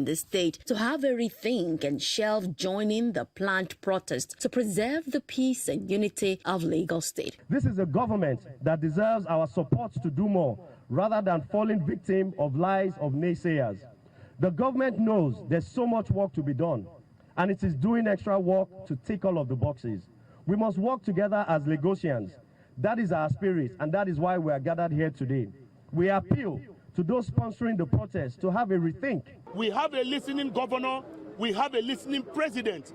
in the state to have a rethink and shelve joining the planned protest to preserve the peace and unity of Lagos State. This is a government that deserves our support to do more, rather than falling victim of lies of naysayers. The government knows there's so much work to be done, and it is doing extra work to tick all of the boxes. We must work together as Lagosians. That is our spirit, and that is why we are gathered here today. We appeal to those sponsoring the protest to have a rethink. We have a listening governor, we have a listening president.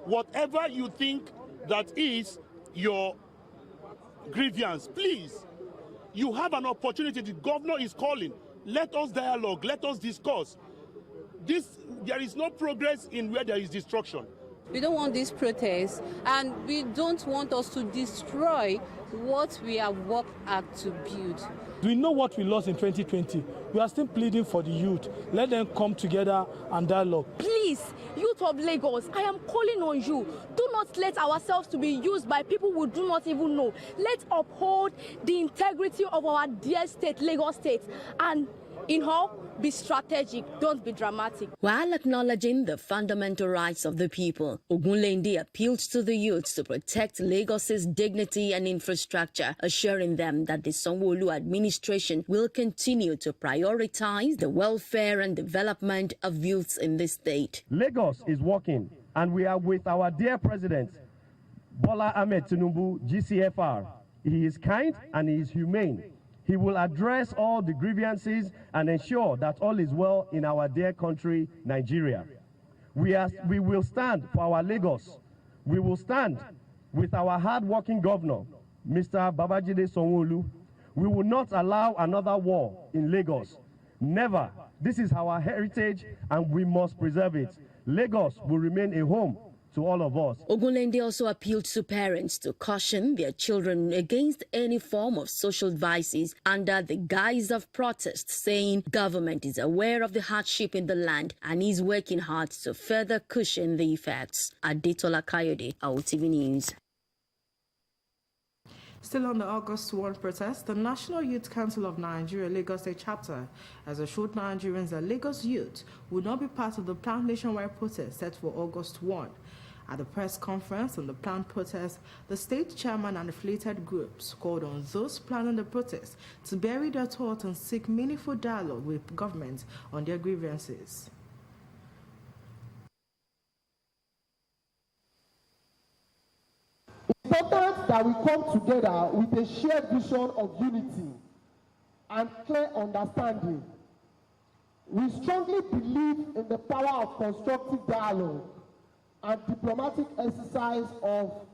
Whatever you think that is your grievance, please, you have an opportunity. The governor is calling. Let us dialogue, let us discuss. There is no progress in where there is destruction. We don't want this protest, and we don't want us to destroy what we have worked hard to build. We know what we lost in 2020. We are still pleading for the youth. Let them come together and dialogue. Please, youth of Lagos, I am calling on you. Do not let ourselves to be used by people who do not even know. Let's uphold the integrity of our dear state, Lagos State, and in all, be strategic, don't be dramatic. While acknowledging the fundamental rights of the people, Ogunlende appealed to the youth to protect Lagos's dignity and infrastructure, assuring them that the Sanwo-Olu administration will continue to prioritize the welfare and development of youths in the state. Lagos is working, and we are with our dear president, Bola Ahmed Tinubu, GCFR. He is kind and he is humane. He will address all the grievances and ensure that all is well in our dear country, Nigeria. We will stand for our Lagos. We will stand with our hard-working governor, Mr. Babajide Sanwo-Olu. We will not allow another war in Lagos. Never. This is our heritage, and we must preserve it. Lagos will remain a home to all of us. Ogunlende also appealed to parents to caution their children against any form of social vices under the guise of protest, saying government is aware of the hardship in the land and is working hard to further cushion the effects. Adetola Kayode, OTV News. Still on the August 1 protest, the National Youth Council of Nigeria Lagos State Chapter has assured Nigerians that Lagos youth will not be part of the planned nationwide protest set for August 1. At the press conference on the planned protest, the state chairman and affiliated groups called on those planning the protest to bury their thoughts and seek meaningful dialogue with government on their grievances. It's important that we come together with a shared vision of unity and clear understanding. We strongly believe in the power of constructive dialogue and diplomatic exercise of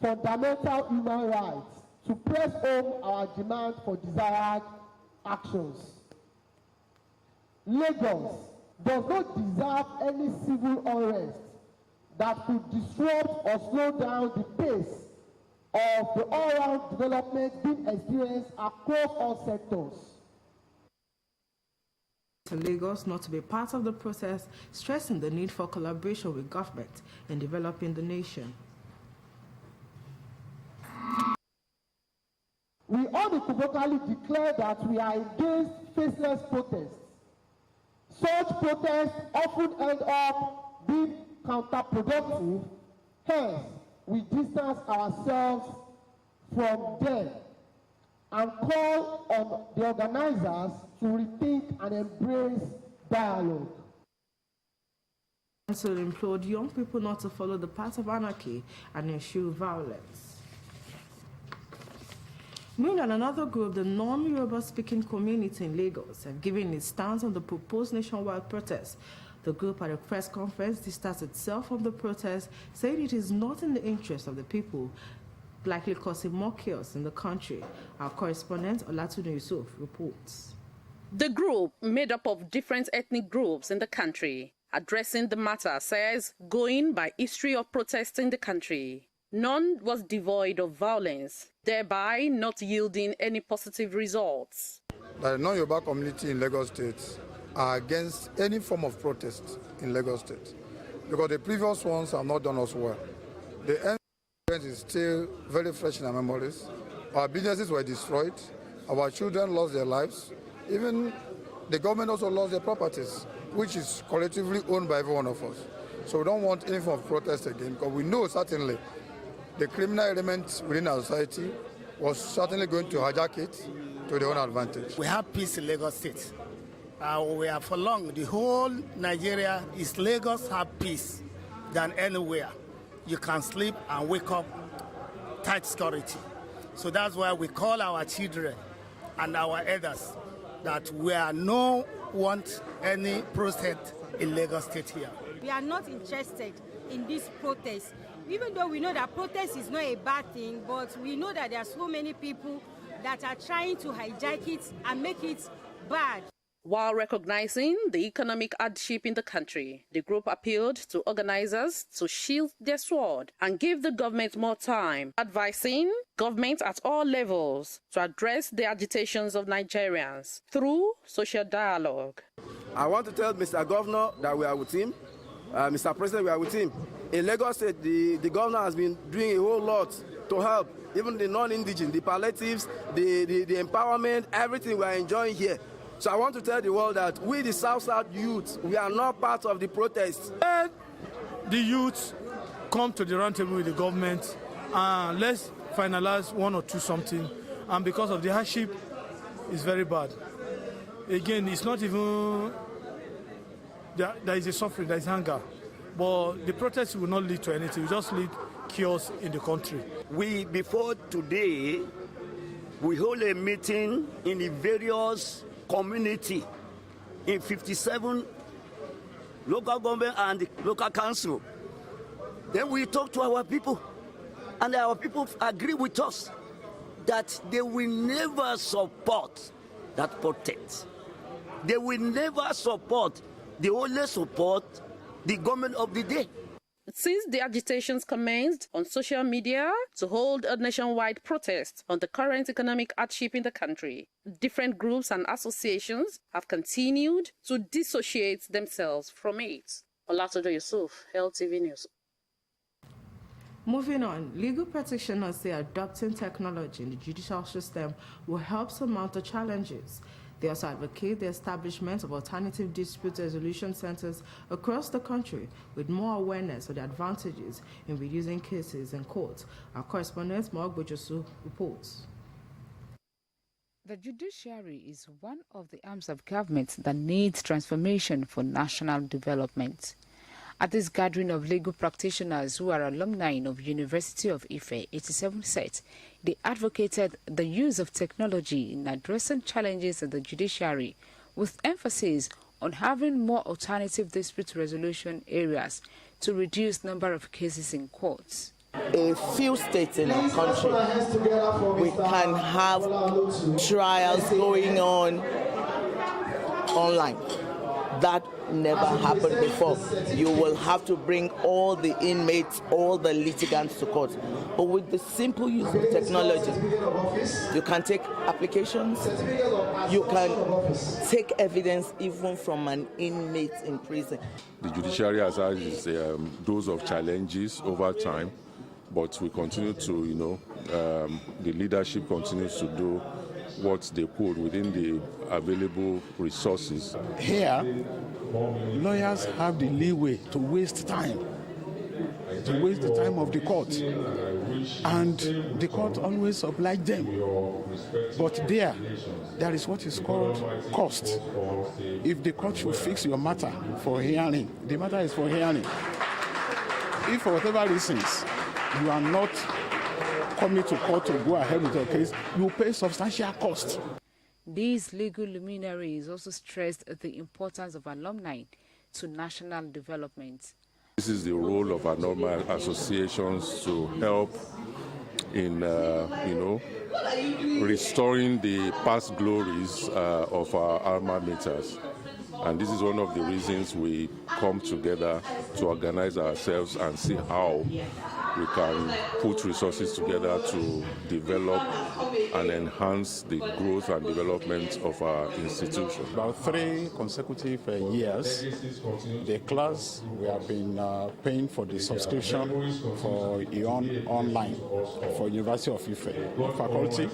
fundamental human rights to press home our demand for desired actions. Lagos does not deserve any civil unrest that could disrupt or slow down the pace of the all-round development being experienced across all sectors. To Lagos not to be part of the process, stressing the need for collaboration with government in developing the nation. We unequivocally declare that we are against faceless protests. Such protests often end up being counterproductive, hence we distance ourselves from them and call on the organizers to rethink and embrace dialogue. And so implored young people not to follow the path of anarchy and ensue violence. Meanwhile, another group, the non-Yoruba speaking community in Lagos, have given its stance on the proposed nationwide protest. The group at a press conference distanced itself from the protest, saying it is not in the interest of the people, likely causing more chaos in the country. Our correspondent, Olatunde Yusuf, reports. The group, made up of different ethnic groups in the country, addressing the matter, says, going by history of protests in the country, none was devoid of violence, thereby not yielding any positive results. The non-Yoruba community in Lagos State are against any form of protest in Lagos State because the previous ones have not done us well. The end is still very fresh in our memories. Our businesses were destroyed. Our children lost their lives. Even the government also lost their properties. which is collectively owned by every one of us. So we don't want any form of protest again, because we know certainly the criminal element within our society was certainly going to hijack it to their own advantage. We have peace in Lagos State. We are for long. The whole Nigeria is Lagos have peace than anywhere. You can sleep and wake up tight security. So that's why we call our children and our elders that we are no want any protest in Lagos State here. We are not interested in this protest, even though we know that protest is not a bad thing, but we know that there are so many people that are trying to hijack it and make it bad. While recognizing the economic hardship in the country, the group appealed to organizers to shield their sword and give the government more time, advising government at all levels to address the agitations of Nigerians through social dialogue. I want to tell Mr. Governor that we are with him. Mr. President, we are with him. In Lagos State, the governor has been doing a whole lot to help, even the non-indigenous, the palliatives, the empowerment, everything we are enjoying here. So I want to tell the world that we, the South-South youth, we are not part of the protest. Let the youth come to the round table with the government and let's finalize one or two something. And because of the hardship, it's very bad. Again, it's not even, there is a suffering, there is hunger. But the protest will not lead to anything, it will just lead chaos in the country. Before today, we hold a meeting in the various community in 57 local government and local council. Then we talk to our people, and our people agree with us that they will never support that protest. They will never support, they only support the government of the day. Since the agitations commenced on social media to hold a nationwide protest on the current economic hardship in the country, different groups and associations have continued to dissociate themselves from it. Olatodo Yusuf, LTV News. Moving on, legal practitioners say adopting technology in the judicial system will help surmount the challenges. They also advocate the establishment of alternative dispute resolution centers across the country with more awareness of the advantages in reducing cases in court. Our correspondent, Mark Bojosu, reports. The judiciary is one of the arms of government that needs transformation for national development. At this gathering of legal practitioners who are alumni of University of Ife 87 set, they advocated the use of technology in addressing challenges in the judiciary, with emphasis on having more alternative dispute resolution areas to reduce number of cases in courts. A few states in our country, we can have trials going on online. That never happened before. You will have to bring all the inmates, all the litigants to court. But with the simple use of technology, you can take applications, you can take evidence even from an inmate in prison. The judiciary has had its dose of challenges over time, but we continue to, the leadership continues to do what they could within the available resources. Here, lawyers have the leeway to waste time, the time of the court, and the court always oblige them. But there is what is called cost. If the court should fix your matter for hearing, the matter is for hearing. If for whatever reasons you are not coming to court to go ahead with your case, you pay substantial cost. These legal luminaries also stressed the importance of alumni to national development. This is the role of alumni associations to help in, restoring the past glories of our alma maters. And this is one of the reasons we come together to organize ourselves and see how we can put resources together to develop and enhance the growth and development of our institution. About 3 consecutive years, the class, we have been paying for the subscription for EON Online for University of Ife faculty,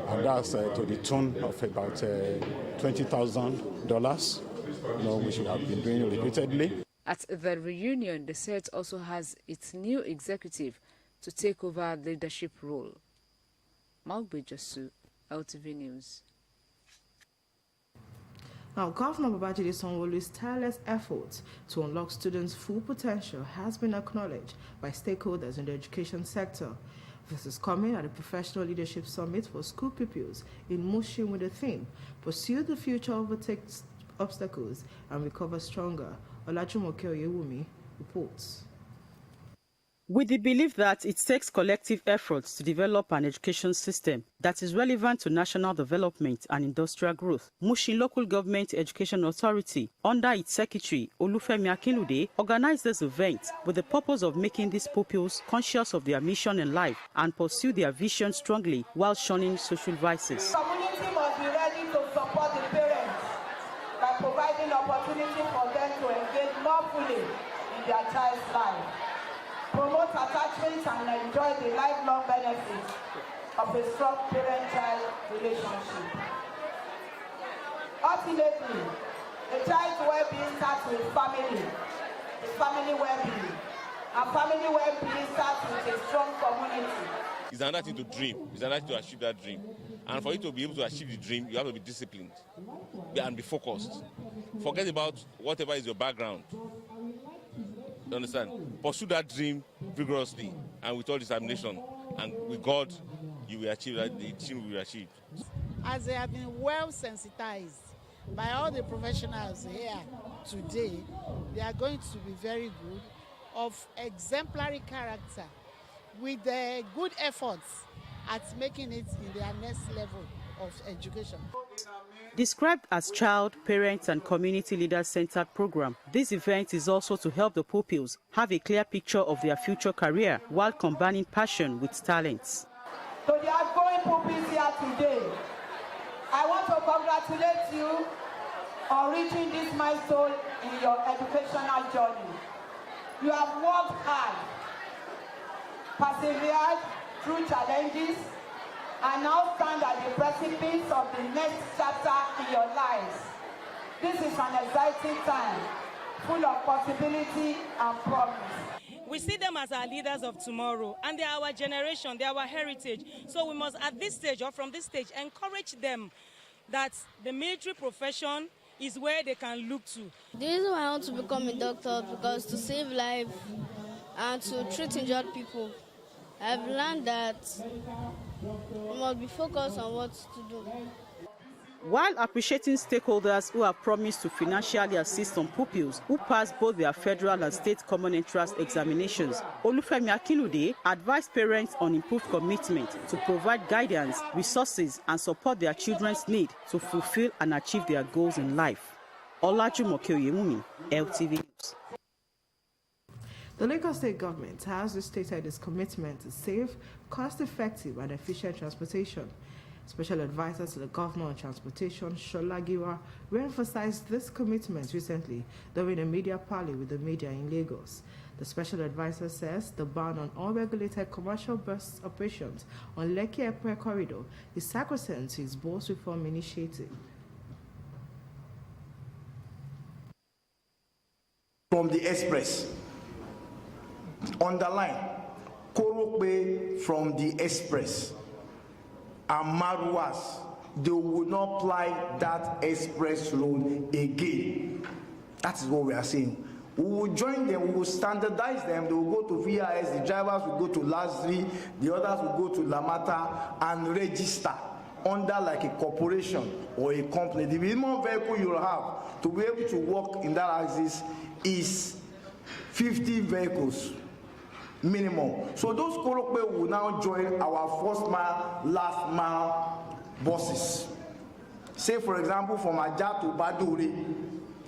and that's to the tune of about $20,000. we should have been doing repeatedly. At the reunion, the set also has its new executive to take over leadership role. Maugbe Josu, LTV News. Now, Governor Babajide Sanwo-Olu's tireless efforts to unlock students' full potential has been acknowledged by stakeholders in the education sector. This is coming at a Professional Leadership Summit for school pupils in Mushin with the theme, Pursue the Future, Overtake Obstacles, and Recover Stronger. Olajumoke Oyewumi reports. With the belief that it takes collective efforts to develop an education system that is relevant to national development and industrial growth, Mushin Local Government Education Authority, under its secretary Olufemi Akinlude, organized this event with the purpose of making these pupils conscious of their mission in life and pursue their vision strongly while shunning social vices. The community must be ready to support the parents by providing opportunity for them to engage more fully in their child's life, promote attachment and enjoy the lifelong benefits of a strong parent-child relationship. Ultimately, a child's well-being starts with family well-being, and family well-being starts with a strong community. It's another thing to dream. It's another thing to achieve that dream. And for you to be able to achieve the dream, you have to be disciplined and be focused. Forget about whatever is your background. You understand? Pursue that dream vigorously and with all determination. And with God, you will achieve that. The dream will be achieved. As they have been well sensitized by all the professionals here today, they are going to be very good, of exemplary character, with good efforts at making it in their next level of education. Described as child, parent and community leader-centered program, this event is also to help the pupils have a clear picture of their future career while combining passion with talents. To the outgoing pupils here today, I want to congratulate you on reaching this milestone in your educational journey. You have worked hard, persevered through challenges, and now stand at the precipice of the next chapter in your lives. This is an exciting time, full of possibility and promise. We see them as our leaders of tomorrow, and they are our generation, they are our heritage. So we must, at this stage or from this stage, encourage them that the military profession is where they can look to. The reason why I want to become a doctor is because to save life and to treat injured people. I've learned that we must be focused on what to do. While appreciating stakeholders who have promised to financially assist some pupils who pass both their federal and state common entrance examinations, Olufemi Akinlude advised parents on improved commitment to provide guidance, resources, and support their children's need to fulfill and achieve their goals in life. Olajumoke Oyewumi, LTV News. The Lagos State government has stated its commitment to safe, cost-effective and efficient transportation. Special Advisor to the Governor on Transportation, Shola Giwa, re-emphasized this commitment recently during a media parley with the media in Lagos. The Special Advisor says the ban on unregulated commercial bus operations on Lekki Airport corridor is sacrosanct to his bus reform initiative. From the express, underline, Korope from the express, and Maruas, they will not apply that express road again. That is what we are saying. We will join them, we will standardize them, they will go to VIS, the drivers will go to Lazri, the others will go to Lamata and register under like a corporation or a company. The minimum vehicle you will have to be able to work in that axis is 50 vehicles. Minimum. So those Korope will now join our first mile, last mile buses. Say for example from Ajah to Baduri,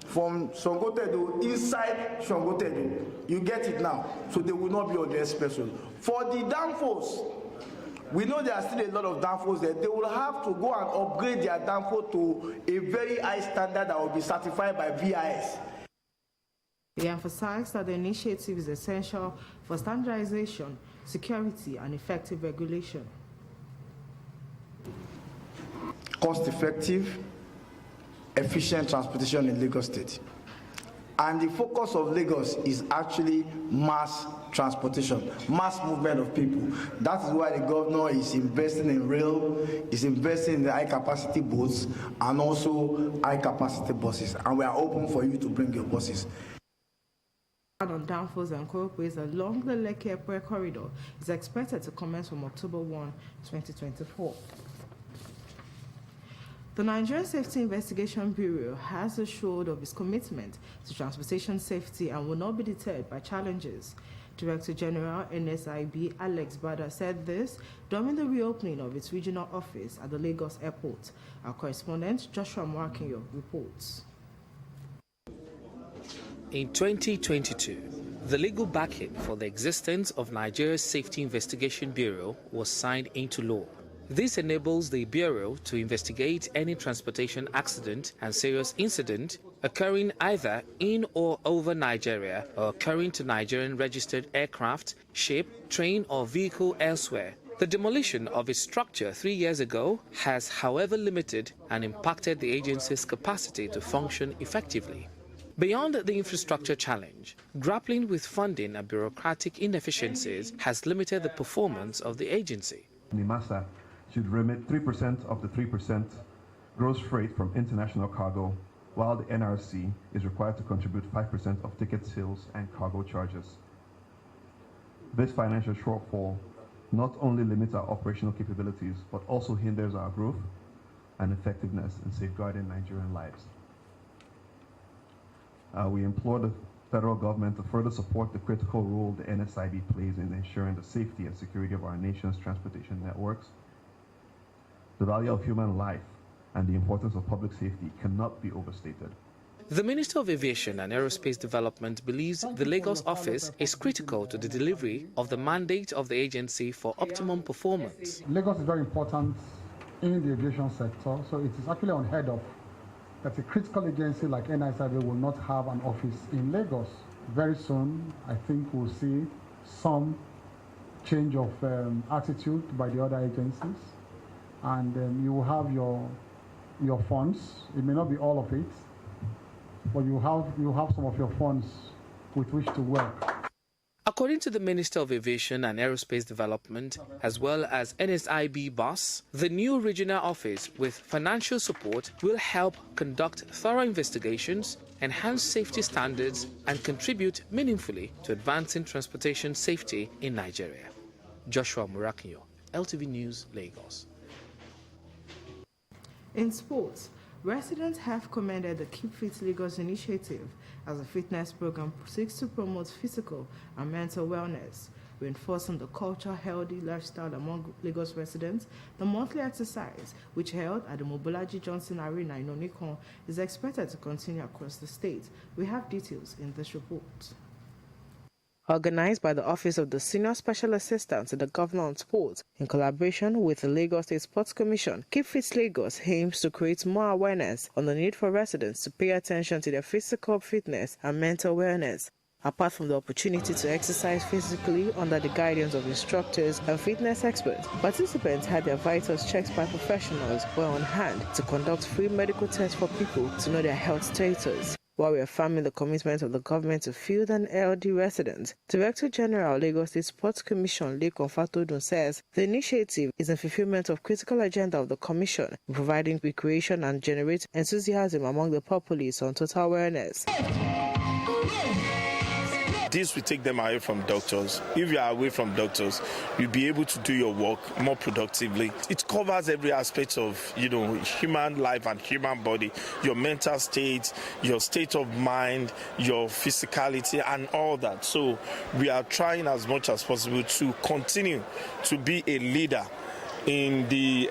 from Songotedo inside Songotedo. You get it now. So they will not be on the express road. For the danfos, we know there are still a lot of danfos there. They will have to go and upgrade their danfo to a very high standard that will be certified by VIS. He emphasized that the initiative is essential for standardization, security, and effective regulation. Cost-effective, efficient transportation in Lagos State. And the focus of Lagos is actually mass transportation, mass movement of people. That is why the governor is investing in rail, is investing in the high-capacity boats, and also high-capacity buses. And we are open for you to bring your buses. On downfalls and corridors along the Lekki Airport corridor is expected to commence from October 1, 2024. The Nigerian Safety Investigation Bureau has assured of its commitment to transportation safety and will not be deterred by challenges. Director General NSIB Alex Bada said this during the reopening of its regional office at the Lagos Airport. Our correspondent Joshua Mwakinyo reports. In 2022, the legal backing for the existence of Nigeria's Safety Investigation Bureau was signed into law. This enables the Bureau to investigate any transportation accident and serious incident occurring either in or over Nigeria or occurring to Nigerian registered aircraft, ship, train or vehicle elsewhere. The demolition of its structure 3 years ago has, however, limited and impacted the agency's capacity to function effectively. Beyond the infrastructure challenge, grappling with funding and bureaucratic inefficiencies has limited the performance of the agency. NIMASA should remit 3% of the 3% gross freight from international cargo, while the NRC is required to contribute 5% of ticket sales and cargo charges. This financial shortfall not only limits our operational capabilities, but also hinders our growth and effectiveness in safeguarding Nigerian lives. We implore the federal government to further support the critical role the NSIB plays in ensuring the safety and security of our nation's transportation networks. The value of human life and the importance of public safety cannot be overstated. The Minister of Aviation and Aerospace Development believes the Lagos office is critical to the delivery of the mandate of the agency for optimum performance. Lagos is very important in the aviation sector, so it is actually unheard of that a critical agency like NISIB will not have an office in Lagos. Very soon, I think we'll see some change of attitude by the other agencies, and you will have your funds. It may not be all of it, but you have some of your funds with which to work. According to the Minister of Aviation and Aerospace Development, as well as NSIB boss, the new regional office with financial support will help conduct thorough investigations, enhance safety standards, and contribute meaningfully to advancing transportation safety in Nigeria. Joshua Murakinyo, LTV News, Lagos. In sports, residents have commended the Keep Fit Lagos initiative as a fitness program seeks to promote physical and mental wellness, reinforcing the cultural healthy lifestyle among Lagos residents. The monthly exercise, which held at the Mobolaji Johnson Arena in Onikon, is expected to continue across the state. We have details in this report. Organized by the Office of the Senior Special Assistant to the Governor on Sports in collaboration with the Lagos State Sports Commission, Keep Fit Lagos aims to create more awareness on the need for residents to pay attention to their physical fitness and mental wellness. Apart from the opportunity to exercise physically under the guidance of instructors and fitness experts, participants had their vitals checked by professionals who were on hand to conduct free medical tests for people to know their health status. While reaffirming the commitment of the government to field and LD residents, Director General Lagos State Sports Commission Lekan Fatodun says the initiative is in fulfillment of critical agenda of the Commission, providing recreation and generate enthusiasm among the populace on total wellness. This will take them away from doctors. If you are away from doctors, you'll be able to do your work more productively. It covers every aspect of, human life and human body, your mental state, your state of mind, your physicality, and all that. So we are trying as much as possible to continue to be a leader in the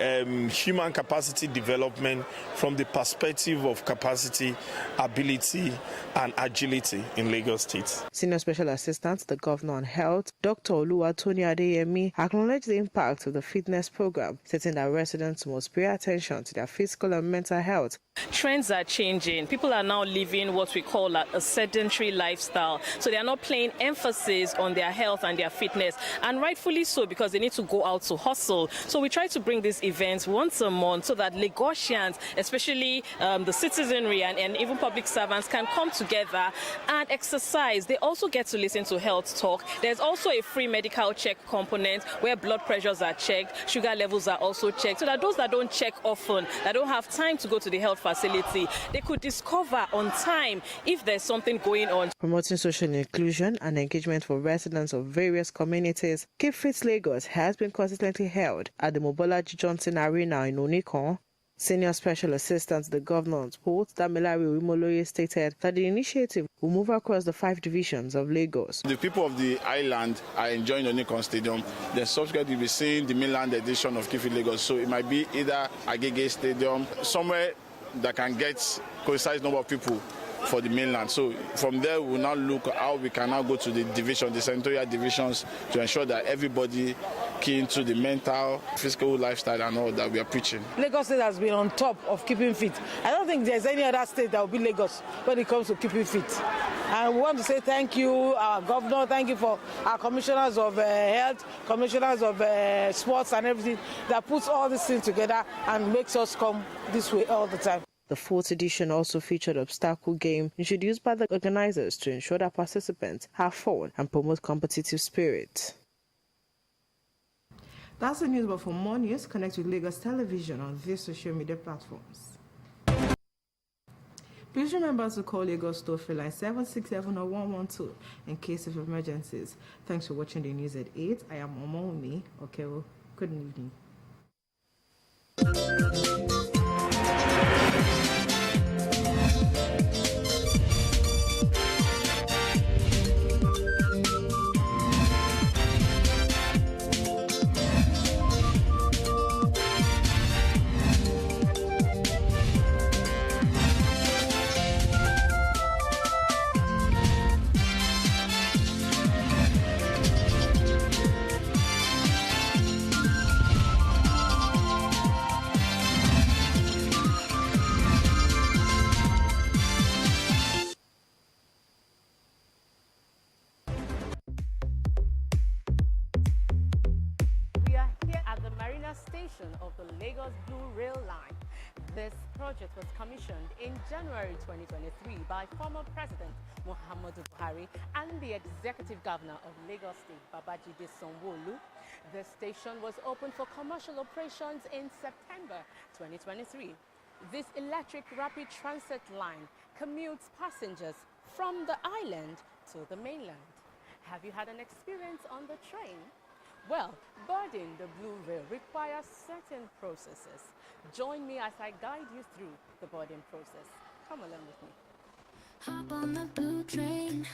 human capacity development from the perspective of capacity, ability, and agility in Lagos State. Senior Special Assistant to the Governor on Health, Dr. Oluwatoyin Adeyemi, acknowledged the impact of the fitness program, stating that residents must pay attention to their physical and mental health. Trends are changing. People are now living what we call a sedentary lifestyle. So they are not playing emphasis on their health and their fitness, and rightfully so, because they need to go out to hustle. So we try to bring these events once a month so that Lagosians, especially the citizenry and even public servants, can come together and exercise. They also get to listen to health talk. There's also a free medical check component where blood pressures are checked, sugar levels are also checked, so that those that don't check often, that don't have time to go to the health facility, they could discover on time if there's something going on. Promoting social inclusion and engagement for residents of various communities, Keep Fit Lagos has been consistently held at the Mobolaji Johnson Arena in Onikon. Senior Special Assistant to the Governor on Sports, Damilari Uimoloye, stated that the initiative will move across the 5 divisions of Lagos. The people of the island are enjoying Onikon Stadium. Then subsequently, we'll be seeing the mainland edition of Keep Fit Lagos. So it might be either Agege Stadium, somewhere that can get coincide number of people for the mainland. So from there, we'll now look how we can now go to the division, the senatorial divisions, to ensure that everybody key into the mental, physical lifestyle and all that we are preaching. Lagos State has been on top of keeping fit. I don't think there's any other state that will be Lagos when it comes to keeping fit. And we want to say thank you, our governor, thank you for our commissioners of health, commissioners of sports and everything that puts all these things together and makes us come this way all the time. The 4th edition also featured obstacle game introduced by the organizers to ensure that participants have fun and promote competitive spirit. That's the news, but for more news, connect with Lagos Television on these social media platforms. Please remember to call Lagos toll-free line 767 or 112 in case of emergencies. Thanks for watching the news at 8. I am Omoumi. Okay, well, good evening. Of the Lagos Blue Rail Line. This project was commissioned in January 2023 by former President Muhammadu Buhari and the Executive Governor of Lagos State, Babajide Sanwo-Olu. The station was opened for commercial operations in September 2023. This electric rapid transit line commutes passengers from the island to the mainland. Have you had an experience on the train? Well, boarding the Blue Rail requires certain processes. Join me as I guide you through the boarding process. Come along with me. Hop on the blue train,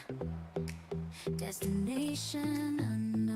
destination unknown.